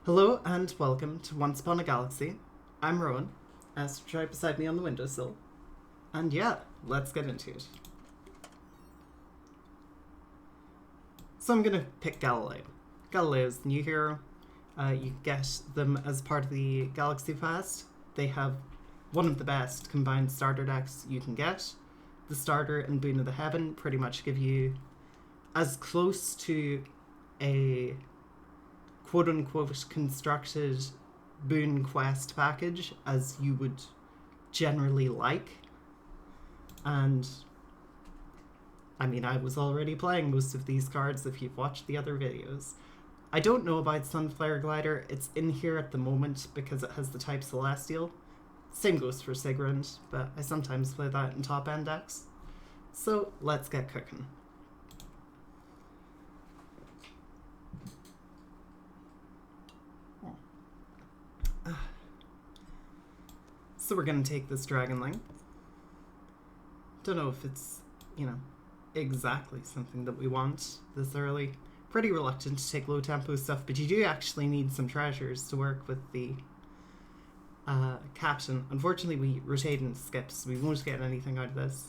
Hello and welcome to Once Upon a Galaxy. I'm Rowan, asked right beside me on the windowsill. And yeah, let's get into it. So I'm gonna pick Galilei. Galileo's the new hero. You get them as part of the Galaxy Fast. They have one of the best combined starter decks you can get. The starter and Boon of the Heaven pretty much give you as close to a quote-unquote constructed boon quest package as you would generally like. And I mean, I was already playing most of these cards if you've watched the other videos. I don't know about Sunflare Glider. It's in here at the moment because it has the type Celestial. Same goes for Sigrund, but I sometimes play that in top end decks. So let's get cooking. So we're going to take this Dragonling. Don't know if it's, exactly something that we want this early. Pretty reluctant to take low tempo stuff, but you do actually need some treasures to work with the captain. Unfortunately, we rotate and skip, so we won't get anything out of this.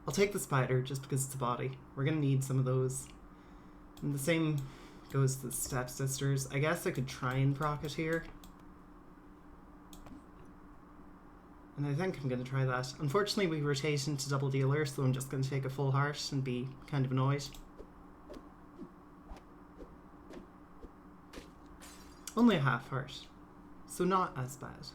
I'll take the spider just because it's a body. We're going to need some of those. And the same goes to the stepsisters. I guess I could try and proc it here. And I think I'm going to try that. Unfortunately, we rotate into double dealer, so I'm just going to take a full heart and be kind of annoyed. Only a half heart, so not as bad.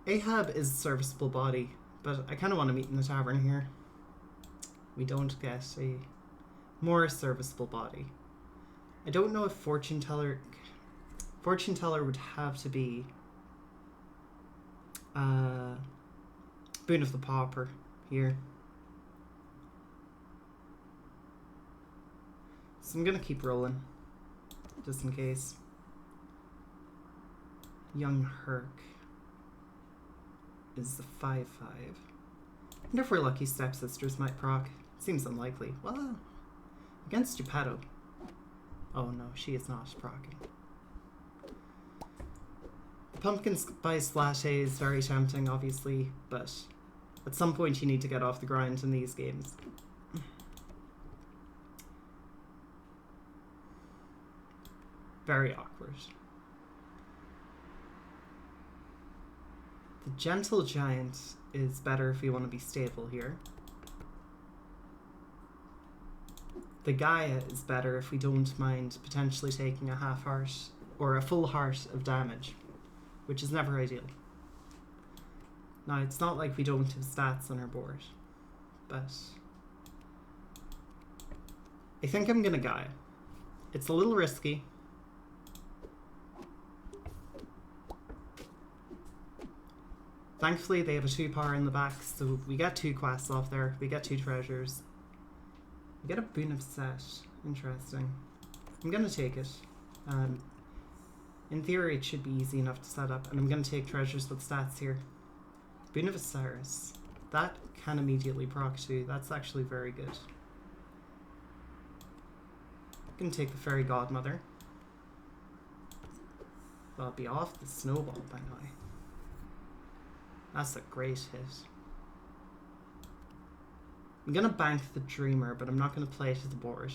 Ahab is a serviceable body, but I kind of want to meet in the tavern here. We don't get a more serviceable body. I don't know if Fortune Teller would have to be Boon of the Pauper here. So I'm gonna keep rolling, just in case. Young Herc is the 5/5. And if we're lucky, stepsisters might proc. Seems unlikely. Well, against Geppetto. Oh no, she is not proccing. The pumpkin spice latte is very tempting, obviously, but at some point you need to get off the grind in these games. Very awkward. The gentle giant is better if you want to be stable here. The Gaia is better if we don't mind potentially taking a half heart or a full heart of damage, which is never ideal. Now, it's not like we don't have stats on our board, but I think I'm gonna Gaia. It's a little risky. Thankfully, they have a 2-power in the back, so we get 2 quests off there. We get 2 treasures. We get a Boon of Set. Interesting. I'm gonna take it. In theory, it should be easy enough to set up, and I'm going to take treasures with stats here. Boon of Osiris. That can immediately proc too. That's actually very good. I'm going to take the Fairy Godmother. I'll be off the snowball by now. That's a great hit. I'm going to bank the Dreamer, but I'm not going to play it to the board.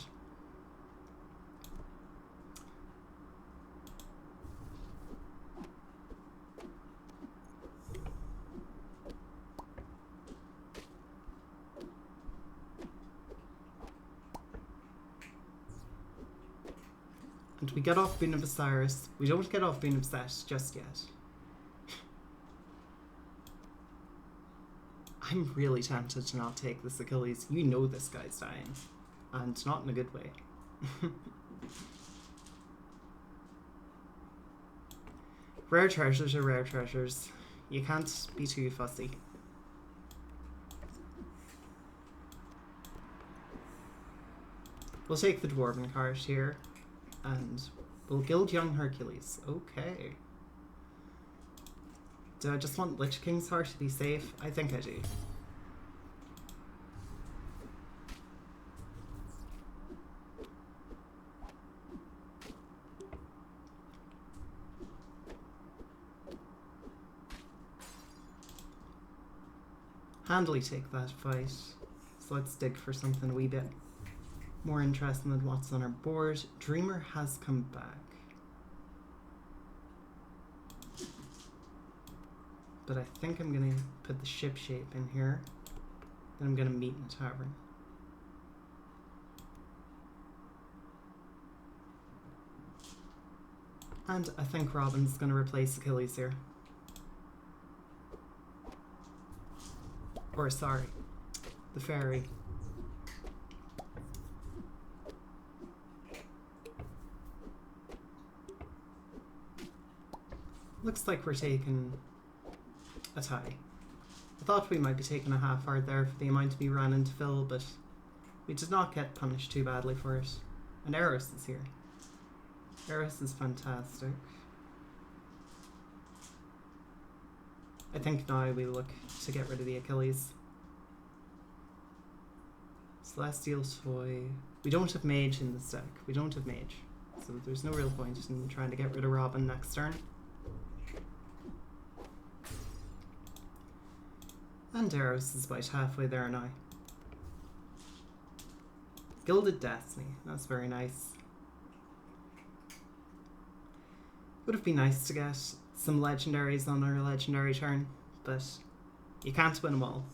And we get off Boon of Osiris. We don't get off Boon of Set just yet. I'm really tempted to not take this Achilles. You know this guy's dying. And not in a good way. Rare treasures are rare treasures. You can't be too fussy. We'll take the Dwarven card here. And we'll gild young Hercules. Okay. Do I just want Lich King's Heart to be safe? I think I do. handily take that fight. So let's dig for something a wee bit more interesting than what's on our board. Dreamer has come back. But I think I'm going to put the ship shape in here. Then I'm going to meet in the tavern. And I think Robin's going to replace Achilles here. Or sorry, the fairy. Looks like we're taking a tie. I thought we might be taking a half hour there for the amount we ran into Phil, but we did not get punished too badly for it. And Eros is here. Eros is fantastic. I think now we look to get rid of the Achilles. Celestial Toy. We don't have Mage in this deck. We don't have Mage. So there's no real point in trying to get rid of Robin next turn. And Eros is about halfway there now. Gilded Destiny. That's very nice. Would have been nice to get some legendaries on our legendary turn, but you can't win them all.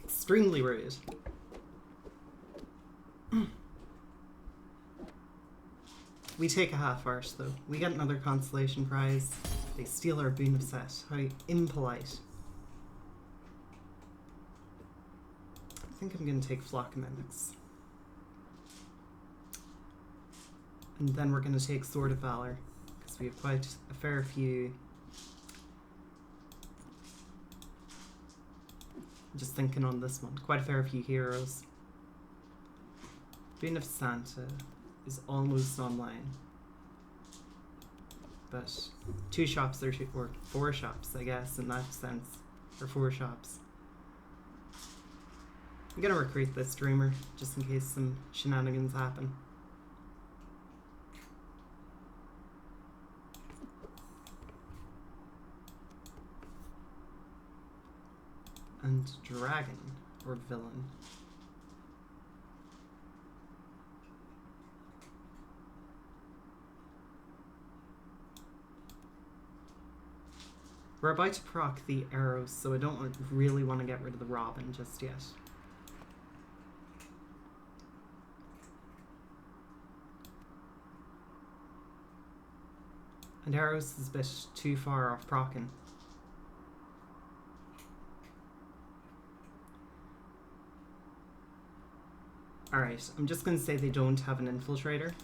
Extremely rude. We take a half arse though. We get another consolation prize. They steal our boon of set. How impolite. I think I'm going to take Flock of Mimics. And then we're going to take Sword of Valor, because we have quite a fair few. Just thinking on this one, quite a fair few heroes. Boon of Santa is almost online. But 2 shops or 4 shops, I guess, in that sense. Or 4 shops. I'm gonna recruit this Dreamer, just in case some shenanigans happen. And Dragon, or Villain. We're about to proc the arrows, so I don't really want to get rid of the Robin just yet. And arrows is a bit too far off procking. Alright, I'm just going to say they don't have an infiltrator.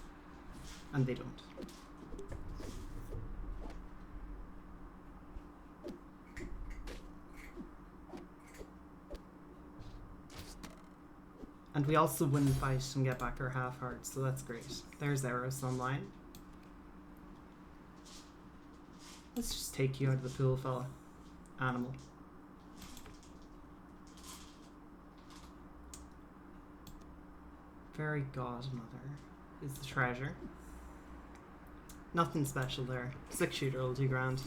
And they don't. And we also win the fight and get back our half heart, so that's great. There's Eros online. Let's just take you out of the pool, fella. Animal. Fairy Godmother is the treasure. Nothing special there. 6-shooter will do grand.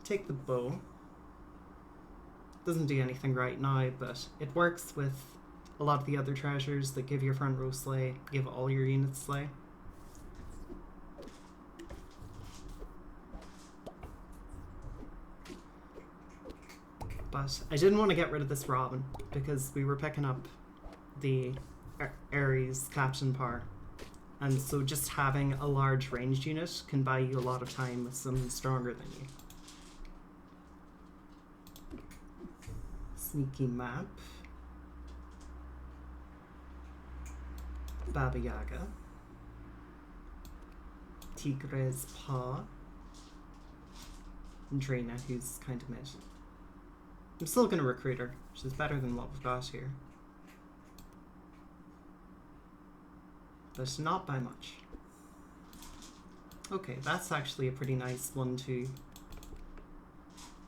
Take the bow. Doesn't do anything right now, but it works with a lot of the other treasures that give your front row slay, give all your units slay. But I didn't want to get rid of this Robin because we were picking up the Ares Captain Power, and so just having a large ranged unit can buy you a lot of time with someone stronger than you. Sneaky map. Baba Yaga. Tigre's Paw. And Drina, who's kind of mid. I'm still going to recruit her, which is better than what we've got here. But not by much. Okay, that's actually a pretty nice 1-2.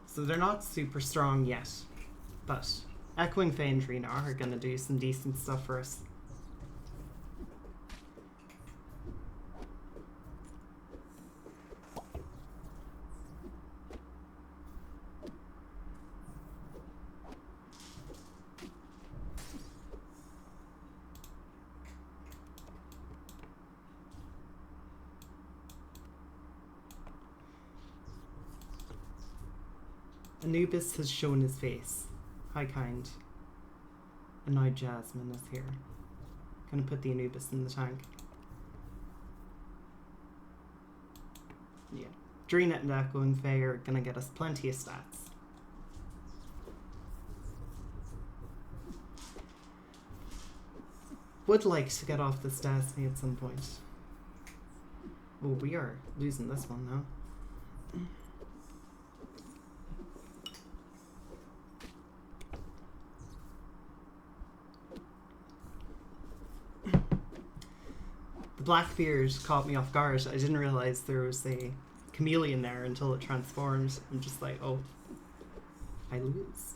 So they're not super strong yet, but Echoing Fae and Drina are going to do some decent stuff for us. Anubis has shown his face. Hi, kind. And now Jasmine is here. Gonna put the Anubis in the tank. Yeah. Drina and Echoing Fae are gonna get us plenty of stats. Would like to get off this Destiny at some point. Oh, we are losing this one now. Blackbeard caught me off guard. I didn't realize there was a chameleon there until it transformed. I'm just like, oh, I lose.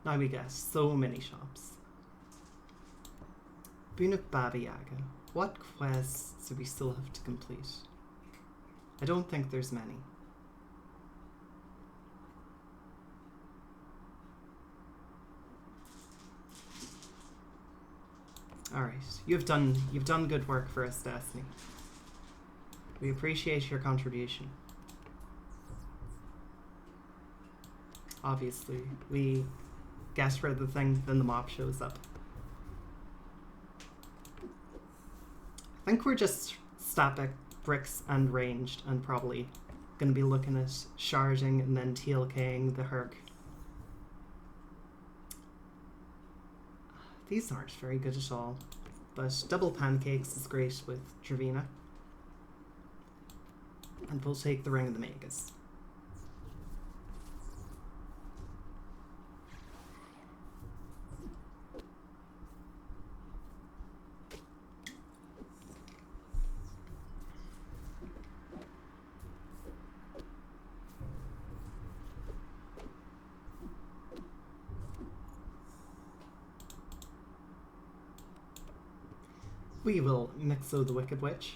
Now we get so many shops. Bunak Baba Yaga. What quests do we still have to complete? I don't think there's many. Alright, you've done good work for us, Destiny. We appreciate your contribution. Obviously, we get rid of the thing, then the mob shows up. I think we're just static bricks and ranged, and probably going to be looking at sharding and then TLKing the Herc. These aren't very good at all, but double pancakes is great with Trevina. And we'll take the Ring of the Magus. We will Mixo the Wicked Witch.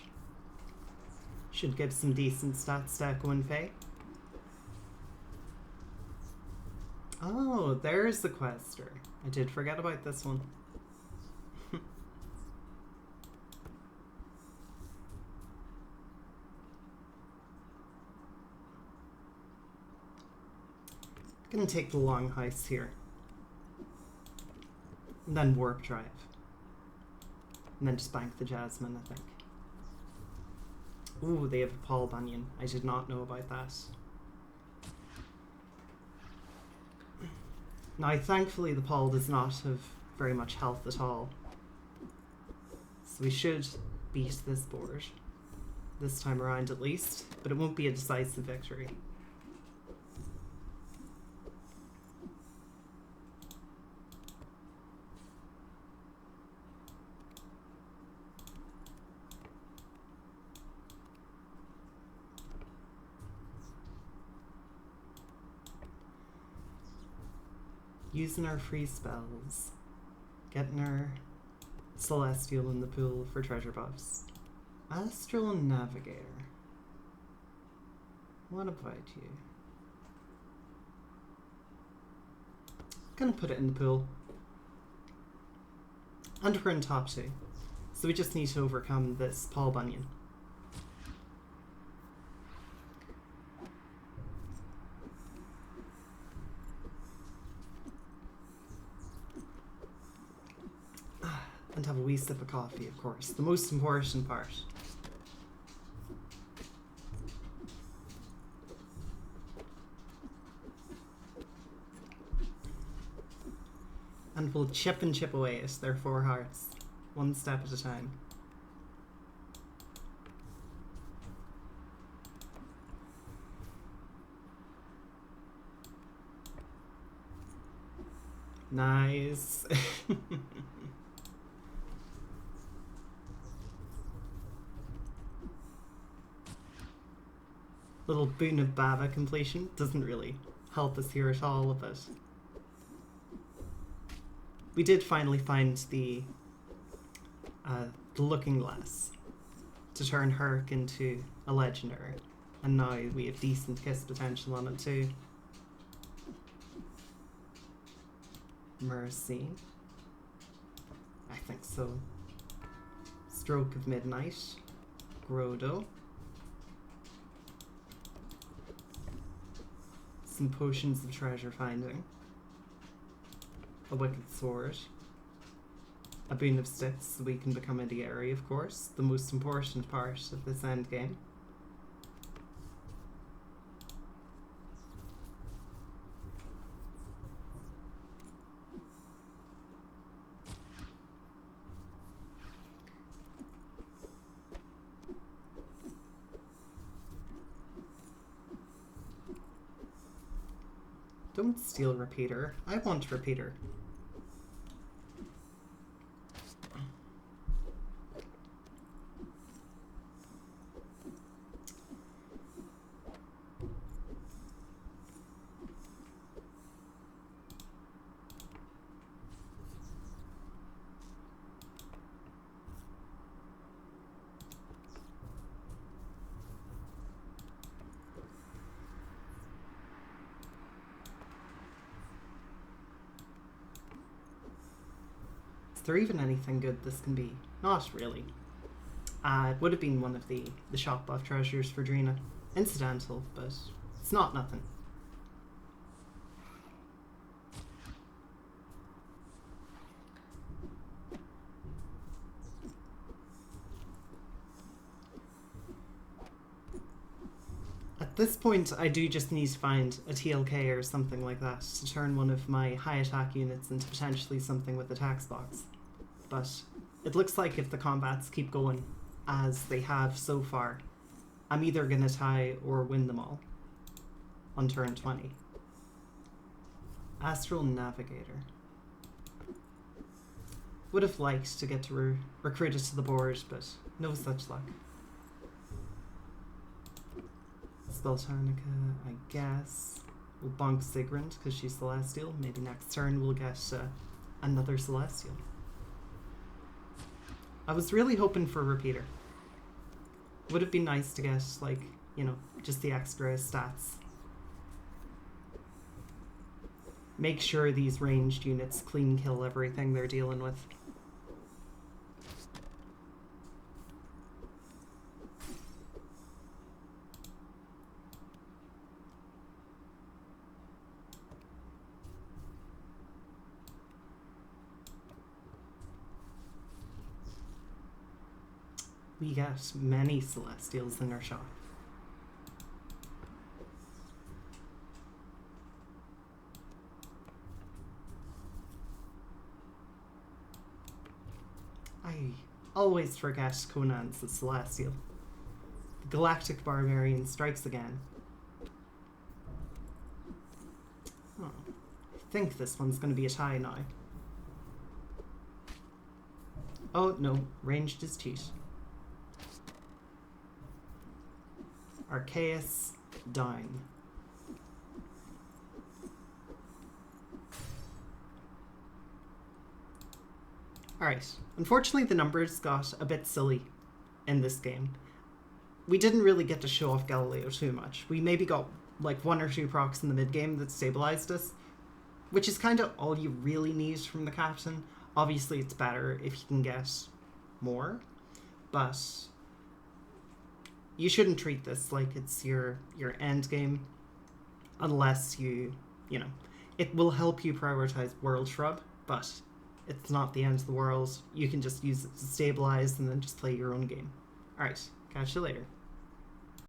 Should give some decent stats to Echoing Fae. Oh, there's the quester. I did forget about this one. Gonna take the long heist here. And then warp drive. And then just bank the Jasmine, I think. Ooh, they have a Paul Bunyan. I did not know about that. Now, thankfully, the Paul does not have very much health at all. So we should beat this board. This time around, at least. But it won't be a decisive victory. Using our free spells, getting our Celestial in the pool for treasure buffs. Astral Navigator. What about you? Gonna put it in the pool. And we're in top 2. So we just need to overcome this Paul Bunyan. And have a wee sip of coffee, of course. The most important part. And we'll chip and chip away at their 4 hearts. One step at a time. Nice. Little boon of Baba completion. Doesn't really help us here at all, but we did finally find the looking glass to turn Herc into a legendary, and now we have decent kiss potential on it too. Mercy. I think so. Stroke of Midnight. Grodo. Some potions of treasure finding. A wicked sword. A boon of sticks so we can become Indiari, of course. The most important part of this endgame. Don't steal Repeater. I want Repeater. Is there even anything good this can be? Not really. It would have been one of the shop buff treasures for Drina. Incidental, but it's not nothing. At this point, I do just need to find a TLK or something like that to turn one of my high attack units into potentially something with attacks box. But it looks like if the combats keep going as they have so far, I'm either going to tie or win them all on turn 20. Astral Navigator. Would have liked to get to recruit it to the board, but no such luck. Speltarnica, I guess. We'll bonk Sigrund because she's Celestial. Maybe next turn we'll get another Celestial. I was really hoping for a Repeater. Would have been nice to get, like, you know, just the extra stats. Make sure these ranged units clean kill everything they're dealing with. We get many Celestials in our shop. I always forget Conan's a Celestial. The Galactic Barbarian strikes again. Oh, I think this one's going to be a tie now. Oh no, ranged is cheat. Arceus down. Alright, unfortunately the numbers got a bit silly in this game. We didn't really get to show off Galileo too much. We maybe got like 1 or 2 procs in the mid-game that stabilized us, which is kind of all you really need from the captain. Obviously it's better if you can get more, but you shouldn't treat this like it's your end game unless you know, it will help you prioritize World Shrub, but it's not the end of the world. You can just use it to stabilize and then just play your own game. Alright, catch you later.